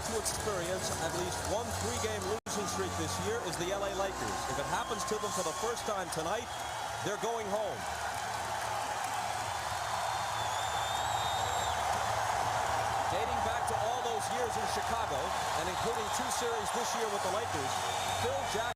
to experience at least one 3-game losing streak this year is the LA Lakers. If it happens to them for the first time tonight, they're going home. Dating back to all those years in Chicago, and including 2 series this year with the Lakers, Phil Jackson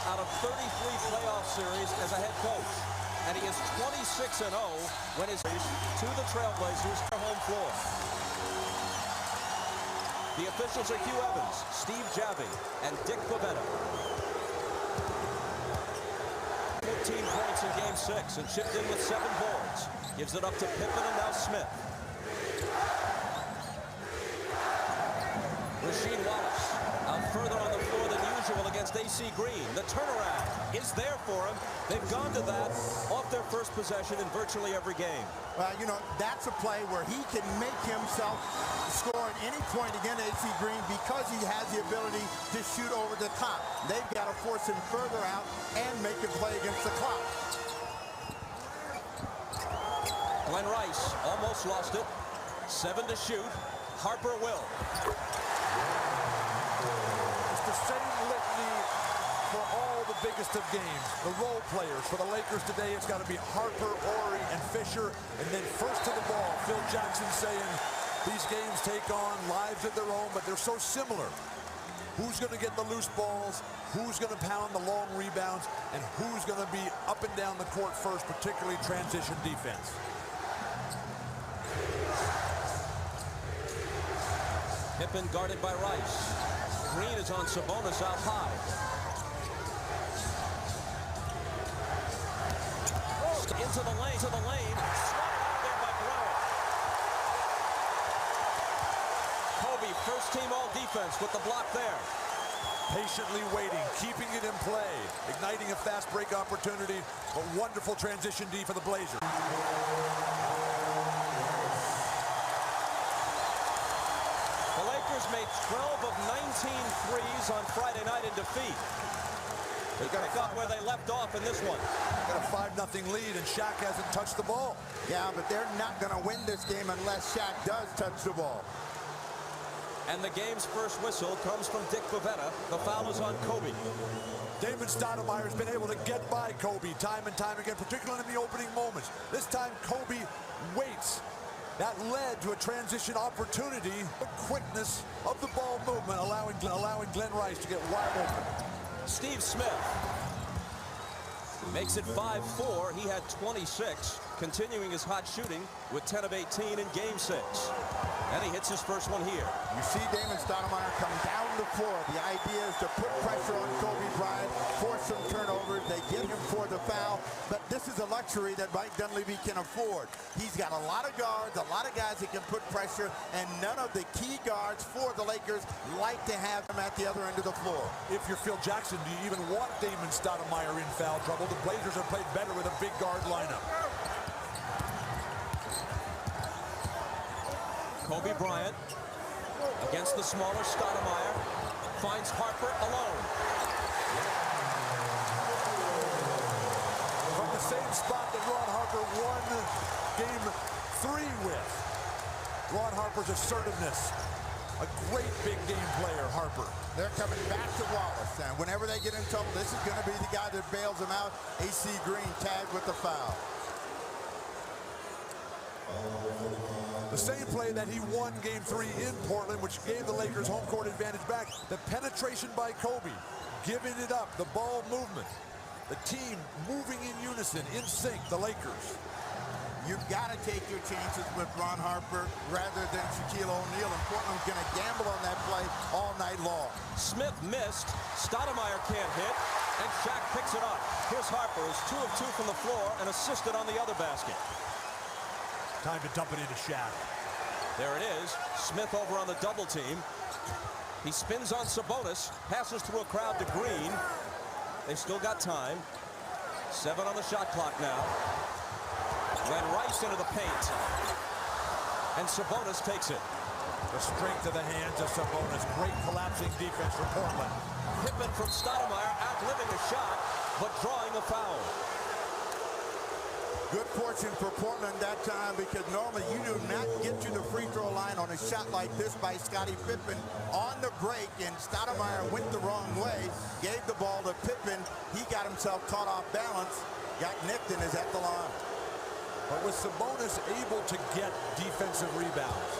out of 33 playoff series as a head coach. And he is 26-0 when his to the Trailblazers home floor. The officials are Hugh Evans, Steve Javie, and Dick Bavetta. 14 points in Game 6 and chipped in with 7 boards. Gives it up to Pippen and now Smith. Rasheed Wallace out further on the floor than usual against A.C. Green. The turnaround is there for him. They've gone to that off their first possession in virtually every game. Well, you know, that's a play where he can make himself score at any point against A.C. Green because he has the ability to shoot over the top. They've got to force him further out and make him play against the clock. Glenn Rice almost lost it. 7 to shoot. Harper will. It's the same litany for all the biggest of games. The role players for the Lakers today, it's got to be Harper, Horry, and Fisher. And then first to the ball, Phil Jackson saying these games take on lives of their own, but they're so similar. Who's going to get the loose balls? Who's going to pound the long rebounds? And who's going to be up and down the court first, particularly transition defense? Pippen guarded by Rice. Green is on Sabonis out high. Into the lane, Swatted out there by Bryant. Kobe, first team all defense with the block there. Patiently waiting, keeping it in play, igniting a fast break opportunity, a wonderful transition D for the Blazers. The Lakers made 12 of 19 threes on Friday night in defeat. They pick up where they left off in this one. Got a 5-0 lead, and Shaq hasn't touched the ball. Yeah, but they're not going to win this game unless Shaq does touch the ball. And the game's first whistle comes from Dick Bavetta. The foul is on Kobe. Damon Stoudemire's been able to get by Kobe time and time again, particularly in the opening moments. This time, Kobe waits. That led to a transition opportunity. The quickness of the ball movement, allowing Glenn Rice to get wide open. Steve Smith makes it 5-4. He had 26, continuing his hot shooting with 10 of 18 in Game 6. And he hits his first one here. You see Damon Stoudemire come down the floor. The idea is to put pressure on Kobe Bryant, force some turnovers. They get him for the foul, but this is a luxury that Mike Dunleavy can afford. He's got a lot of guards, a lot of guys that can put pressure, and none of the key guards for the Lakers like to have him at the other end of the floor. If you're Phil Jackson, do you even want Damon Stoudemire in foul trouble? The Blazers have played better with a big guard lineup. Kobe Bryant against the smaller Stoudemire. Finds Harper alone. From the same spot that Ron Harper won Game 3 with. Ron Harper's assertiveness. A great big game player, Harper. They're coming back to Wallace, and whenever they get in trouble, this is going to be the guy that bails them out. AC Green tagged with the foul. The same play that he won Game 3 in Portland, which gave the Lakers home court advantage back. The penetration by Kobe, giving it up, the ball movement. The team moving in unison, in sync, the Lakers. You've got to take your chances with Ron Harper rather than Shaquille O'Neal, and Portland's going to gamble on that play all night long. Smith missed. Stoudemire can't hit, and Shaq picks it up. Here's Harper, who's 2 of 2 from the floor and assisted on the other basket. Time to dump it into Shaq. There it is. Smith over on the double team. He spins on Sabonis, passes through a crowd to Green. They've still got time. 7 on the shot clock now. Glenn Rice into the paint. And Sabonis takes it. The strength of the hands of Sabonis. Great collapsing defense for Portland. Pippen from Stoudemire, outliving a shot, but drawing a foul. Good fortune for Portland that time, because normally you do not get to the free throw line on a shot like this by Scottie Pippen on the break, and Stoudemire went the wrong way, gave the ball to Pippen. He got himself caught off balance, got nicked, and is at the line. But with Sabonis able to get defensive rebounds,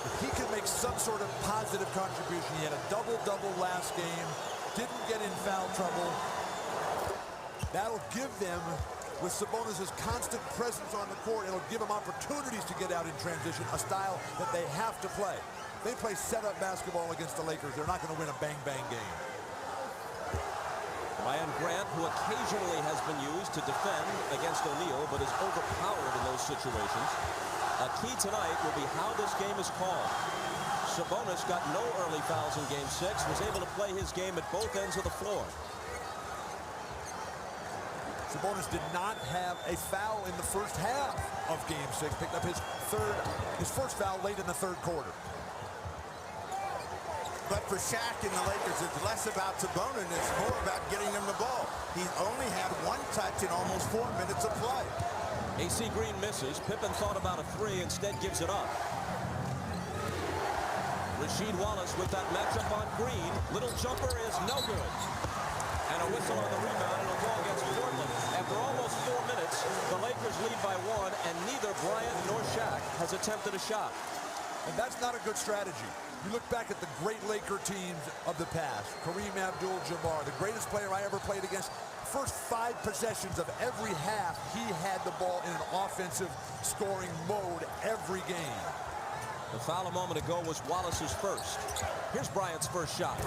if he can make some sort of positive contribution, he had a double-double last game, didn't get in foul trouble, that'll give them, with Sabonis' constant presence on the court, it'll give them opportunities to get out in transition, a style that they have to play. They play set-up basketball against the Lakers. They're not going to win a bang-bang game. Ryan Grant, who occasionally has been used to defend against O'Neal, but is overpowered in those situations. A key tonight will be how this game is called. Sabonis got no early fouls in Game 6, was able to play his game at both ends of the floor. Sabonis did not have a foul in the first half of Game 6. Picked up his first foul late in the third quarter. But for Shaq and the Lakers, it's less about Sabonis, it's more about getting them the ball. He's only had 1 touch in almost 4 minutes of play. AC Green misses. Pippen thought about a 3, instead gives it up. Rasheed Wallace with that matchup on Green. Little jumper is no good. And a whistle on the rebound, and a goal against Portland. After almost 4 minutes, the Lakers lead by 1, and neither Bryant nor Shaq has attempted a shot. And that's not a good strategy. You look back at the great Laker teams of the past. Kareem Abdul-Jabbar, the greatest player I ever played against. First 5 possessions of every half, he had the ball in an offensive scoring mode every game. The foul a moment ago was Wallace's first. Here's Bryant's first shot.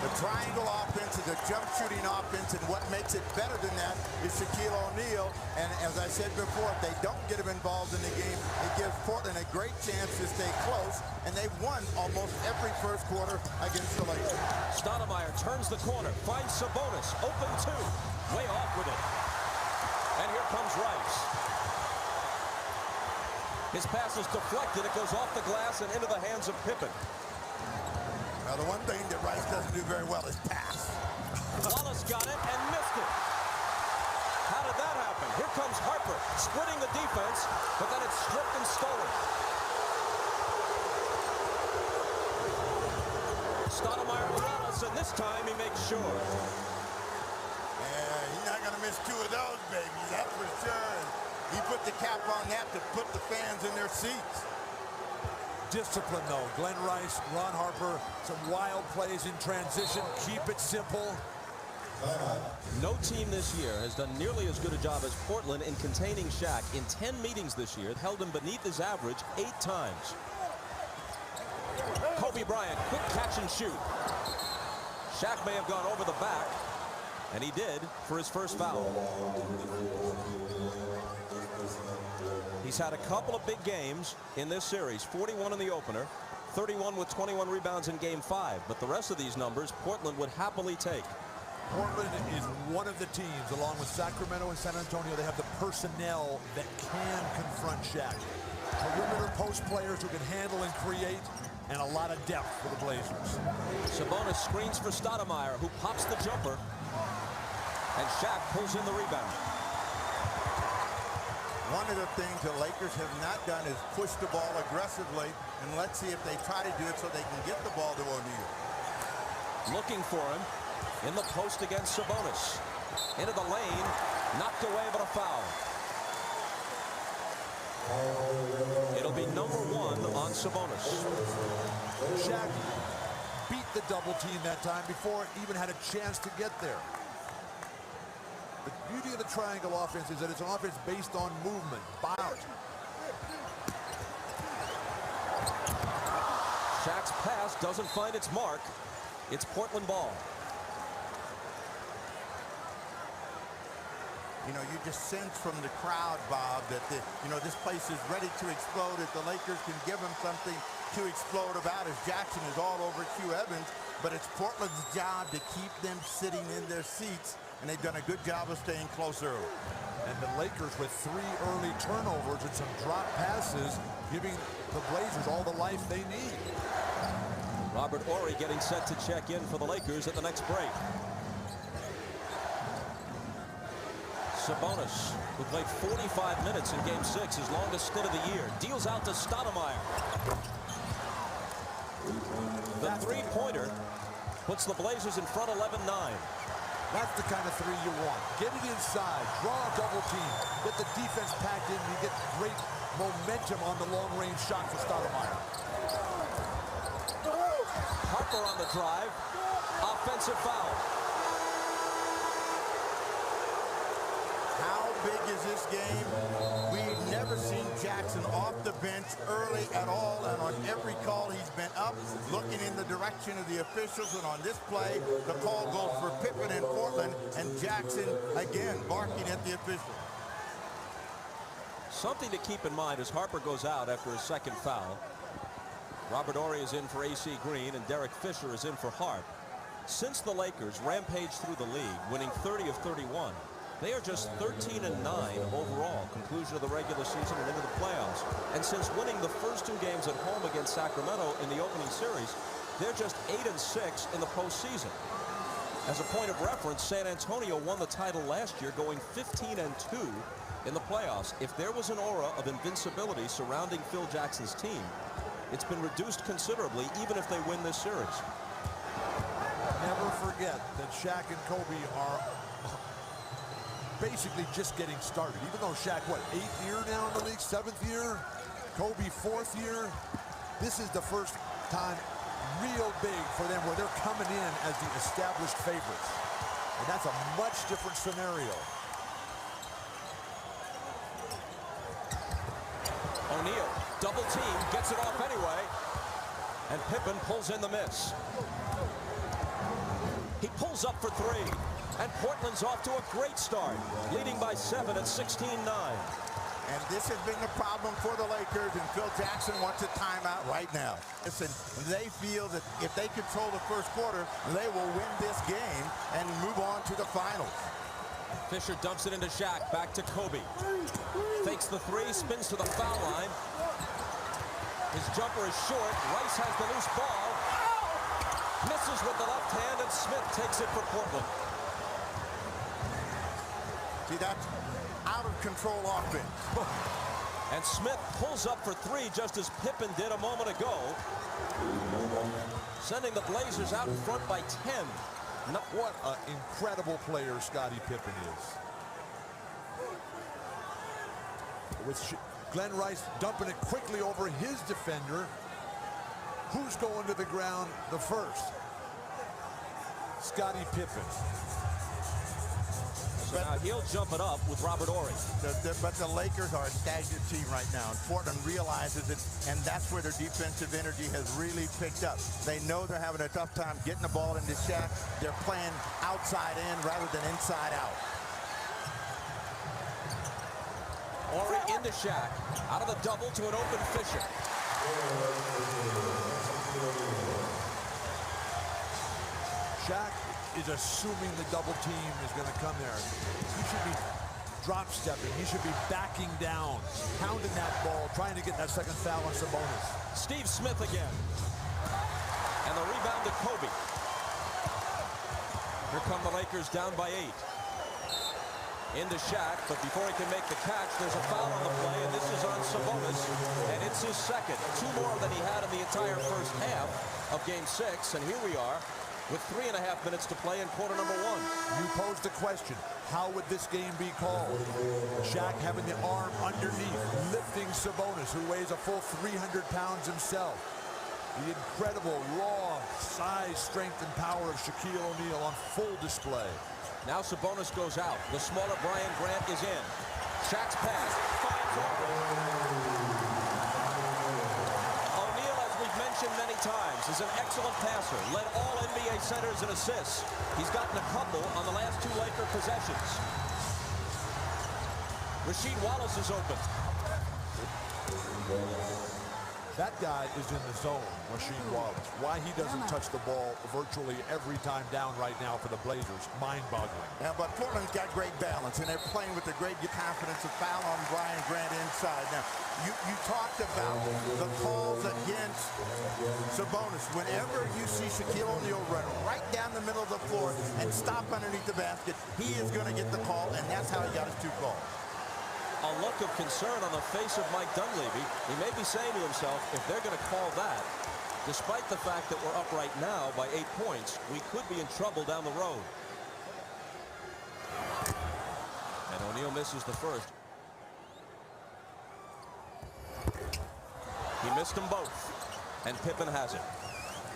The triangle offense is a jump shooting offense, and what makes it better than that is Shaquille O'Neal. And as I said before, if they don't get him involved in the game, it gives Portland a great chance to stay close, and they've won almost every first quarter against the Lakers. Stoudemire turns the corner, finds Sabonis, open 2, way off with it. And here comes Rice. His pass is deflected, it goes off the glass and into the hands of Pippen. Now, the one thing that Rice doesn't do very well is pass. Wallace got it and missed it. How did that happen? open. Here comes Harper, splitting the defense, but then it's stripped and stolen. Stoudemire Morales, and this time he makes sure. Yeah, he's not going to miss 2 of those, baby. That's for sure. He put the cap on that to put the fans in their seats. Discipline, though. Glenn Rice, Ron Harper, some wild plays in transition. Keep it simple. No team this year has done nearly as good a job as Portland in containing Shaq. In 10 meetings this year, held him beneath his average 8 times. Kobe Bryant, quick catch and shoot. Shaq may have gone over the back, and he did for his first foul. He's had a couple of big games in this series, 41 in the opener, 31 with 21 rebounds in Game 5. But the rest of these numbers, Portland would happily take. Portland is one of the teams, along with Sacramento and San Antonio, they have the personnel that can confront Shaq. Perimeter post players who can handle and create, and a lot of depth for the Blazers. Sabonis screens for Stoudemire, who pops the jumper, and Shaq pulls in the rebound. One of the things the Lakers have not done is push the ball aggressively, and let's see if they try to do it so they can get the ball to O'Neal. Looking for him in the post against Sabonis. Into the lane, knocked away, but a foul. It'll be number 1 on Sabonis. Shaq beat the double team that time before it even had a chance to get there. The beauty of the triangle offense is that it's an offense based on movement, bounce. Shaq's pass doesn't find its mark. It's Portland ball. You know, you just sense from the crowd, Bob, that this place is ready to explode. If the Lakers can give them something to explode about, as Jackson is all over Hugh Evans, but it's Portland's job to keep them sitting in their seats, and they've done a good job of staying close early. And the Lakers with 3 early turnovers and some drop passes, giving the Blazers all the life they need. Robert Horry getting set to check in for the Lakers at the next break. Sabonis, who played 45 minutes in Game 6, his longest stint of the year, deals out to Stoudemire. The three-pointer puts the Blazers in front 11-9. That's the kind of 3 you want. Get it inside, draw a double team, get the defense packed in, you get great momentum on the long-range shot for Stoudemire. Harper on the drive, offensive foul. How big is this game? We've never seen Jackson off the bench early at all, and on every call he's been up, looking in the direction of the officials, and on this play, the call goes for Pippen in Portland, and Jackson, again, barking at the official. Something to keep in mind as Harper goes out after his second foul. Robert Horry is in for AC Green, and Derek Fisher is in for Hart. Since the Lakers rampaged through the league, winning 30 of 31, they are just 13-9 overall, conclusion of the regular season and into the playoffs. And since winning the first 2 games at home against Sacramento in the opening series, they're just 8-6 in the postseason. As a point of reference, San Antonio won the title last year, going 15-2 in the playoffs. If there was an aura of invincibility surrounding Phil Jackson's team, it's been reduced considerably, even if they win this series. Never forget that Shaq and Kobe are basically just getting started. Even though Shaq, what, 8th year now in the league, 7th year? Kobe 4th year? This is the first time real big for them where they're coming in as the established favorites. And that's a much different scenario. O'Neal, double team, gets it off anyway. And Pippen pulls in the miss. He pulls up for 3. And Portland's off to a great start, leading by 7 at 16-9. And this has been the problem for the Lakers, and Phil Jackson wants a timeout right now. Listen, they feel that if they control the first quarter, they will win this game and move on to the finals. Fisher dumps it into Shaq, back to Kobe. Fakes the 3, spins to the foul line. His jumper is short. Rice has the loose ball. Misses with the left hand, and Smith takes it for Portland. See, that's control offense. And Smith pulls up for three just as Pippen did a moment ago, sending the Blazers out in front by 10. What an incredible player Scottie Pippen is. With Glenn Rice dumping it quickly over his defender. Who's going to the ground the first? Scottie Pippen. So now he'll jump it up with Robert Horry. But the Lakers are a stagnant team right now, and Portland realizes it, and that's where their defensive energy has really picked up. They know they're having a tough time getting the ball into Shaq. They're playing outside in rather than inside out. Horry into Shaq, out of the double to an open Fisher. Shaq is assuming the double team is going to come there. He should be drop stepping. He should be backing down, pounding that ball, trying to get that second foul on Sabonis. Steve Smith again. And the rebound to Kobe. Here come the Lakers down by 8. Into Shaq, but before he can make the catch, there's a foul on the play, and this is on Sabonis, and it's his second. 2 more than he had in the entire first half of Game 6, and here we are with 3.5 minutes to play in quarter number 1. You posed the question, how would this game be called? Shaq having the arm underneath, lifting Sabonis, who weighs a full 300 pounds himself. The incredible raw size, strength, and power of Shaquille O'Neal on full display. Now Sabonis goes out. The smaller Brian Grant is in. Shaq's pass finds O'Neal, as we've mentioned many times, is an excellent passer. Led all NBA centers in assists. He's gotten a couple on the last 2 Laker possessions. Rasheed Wallace is open. That guy is in the zone, Rasheed Wallace. Why he doesn't touch the ball virtually every time down right now for the Blazers, mind-boggling. Yeah, but Portland's got great balance, and they're playing with the great confidence of foul on Brian Grant inside. Now, you talked about the calls against Sabonis. Whenever you see Shaquille O'Neal run right down the middle of the floor and stop underneath the basket, he is going to get the call, and that's how he got his 2 calls. A look of concern on the face of Mike Dunleavy. He may be saying to himself, if they're going to call that, despite the fact that we're up right now by 8 points, we could be in trouble down the road. And O'Neal misses the first. He missed them both, and Pippen has it.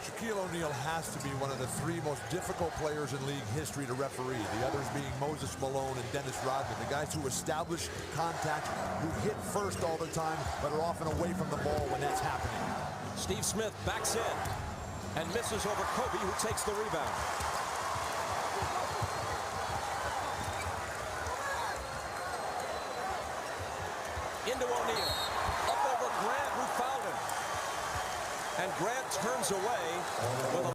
Shaquille O'Neal has to be one of the 3 most difficult players in league history to referee. The others being Moses Malone and Dennis Rodman, the guys who establish contact, who hit first all the time, but are often away from the ball when that's happening. Steve Smith backs in and misses over Kobe, who takes the rebound. Into O'Neal. Up over Grant, who fouled him. And Grant turns away with a